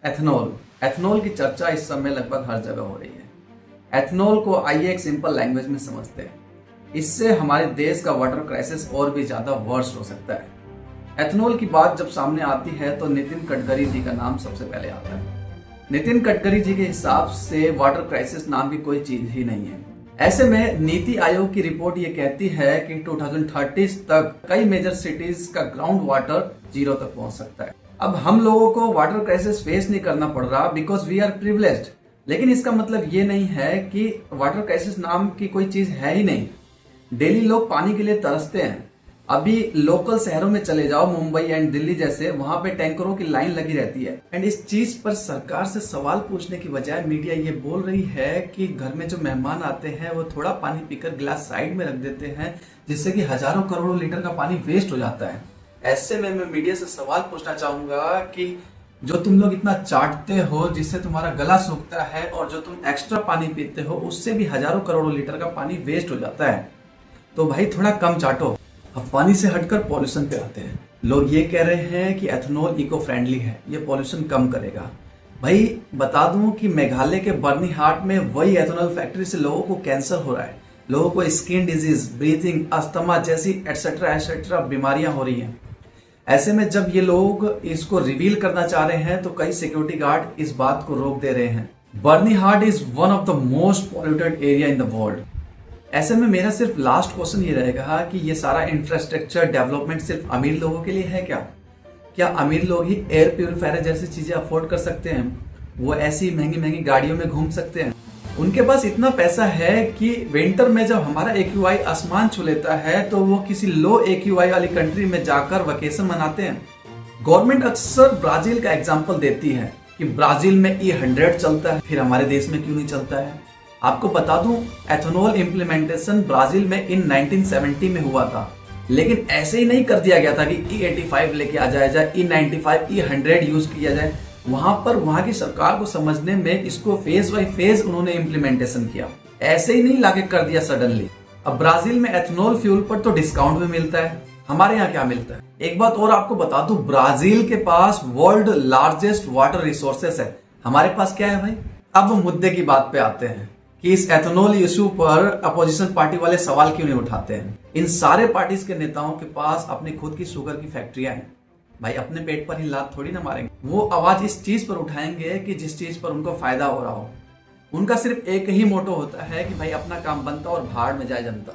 Ethanol ethanol की चर्चा इस समय लगभग हर जगह हो रही है। एथेनॉल को आइए एक सिंपल लैंग्वेज में समझते हैं। इससे हमारे देश का वाटर क्राइसिस और भी ज्यादा वर्स्ट हो सकता है। एथेनॉल की बात जब सामने आती है तो नितिन गडकरी जी का नाम सबसे पहले आता है। नितिन गडकरी जी के हिसाब से वाटर क्राइसिस नाम की कोई चीज ही नहीं है। ऐसे में नीति आयोग की रिपोर्ट ये कहती है कि 2030 तक कई मेजर सिटीज का ग्राउंड वाटर जीरो तक पहुंच सकता है। अब हम लोगों को वाटर क्राइसिस फेस नहीं करना पड़ रहा बिकॉज वी आर प्रिविलेज्ड, लेकिन इसका मतलब ये नहीं है कि वाटर क्राइसिस नाम की कोई चीज है ही नहीं। डेली लोग पानी के लिए तरसते हैं। अभी लोकल शहरों में चले जाओ, मुंबई एंड दिल्ली जैसे, वहां पे टैंकरों की लाइन लगी रहती है। एंड इस चीज पर सरकार से सवाल पूछने की बजाय मीडिया ये बोल रही है कि घर में जो मेहमान आते हैं वो थोड़ा पानी पीकर गिलास साइड में रख देते हैं, जिससे कि हजारों करोड़ों लीटर का पानी वेस्ट हो जाता है। ऐसे में मैं मीडिया से सवाल पूछना चाहूंगा कि जो तुम लोग इतना चाटते हो जिससे तुम्हारा गला सूखता है, और जो तुम एक्स्ट्रा पानी पीते हो उससे भी हजारों करोड़ों लीटर का पानी वेस्ट हो जाता है, तो भाई थोड़ा कम चाटो। अब पानी से हटकर पॉल्यूशन पे आते हैं। लोग ये कह रहे हैं कि एथेनॉल इको फ्रेंडली है, ये पॉल्यूशन कम करेगा। भाई बता दूं कि मेघालय के बर्नीहाट में वही एथेनॉल फैक्ट्री से लोगों को कैंसर हो रहा है, लोगों को स्किन डिजीज, ब्रीथिंग, अस्थमा जैसी एटसेट्रा बीमारियां हो रही हैं। ऐसे में जब ये लोग इसको रिवील करना चाह रहे हैं तो कई सिक्योरिटी गार्ड इस बात को रोक दे रहे हैं। Byrnihat is one of the most polluted area in the world. ऐसे में मेरा सिर्फ लास्ट क्वेश्चन ये रहेगा कि ये सारा इंफ्रास्ट्रक्चर डेवलपमेंट सिर्फ अमीर लोगों के लिए है क्या? क्या अमीर लोग ही एयर प्यूरिफायर जैसी चीजें अफोर्ड कर सकते हैं? वो ऐसी महंगी महंगी गाड़ियों में घूम सकते हैं? उनके पास इतना पैसा है कि विंटर में जब हमारा AQI आसमान छू लेता है तो वो किसी लो AQI वाली कंट्री में जाकर वेकेशन मनाते हैं। गवर्नमेंट अक्सर ब्राजील का एग्जाम्पल देती है कि ब्राजील में E100 चलता है, फिर हमारे देश में क्यों नहीं चलता है? आपको बता दूं, एथेनॉल इम्प्लीमेंटेशन ब्राजील में इन 1970 में हुआ था, लेकिन ऐसे ही नहीं कर दिया गया था कि E85 लेके आ जाया जाए, E95, E100 यूज किया जाए। वहां की सरकार को समझने में इसको फेज बाय फेज उन्होंने इम्प्लीमेंटेशन किया, ऐसे ही नहीं लाके कर दिया सडनली। अब ब्राजील में एथेनॉल फ्यूल पर तो डिस्काउंट भी मिलता है, हमारे यहाँ क्या मिलता है? एक बात और आपको बता दूं, ब्राजील के पास वर्ल्ड लार्जेस्ट वाटर रिसोर्सेस है, हमारे पास क्या है भाई? अब मुद्दे की बात पे आते हैं कि इस एथेनॉल इश्यू पर अपोजिशन पार्टी वाले सवाल क्यों नहीं उठाते हैं। इन सारे पार्टीज के नेताओं के पास अपनी खुद की शुगर की फैक्ट्रियां हैं। भाई अपने पेट पर ही लात थोड़ी ना मारेंगे। वो आवाज इस चीज पर उठाएंगे कि जिस चीज पर उनको फायदा हो रहा हो। उनका सिर्फ एक ही मोटो होता है कि भाई अपना काम बनता और भाड़ में जाए जनता।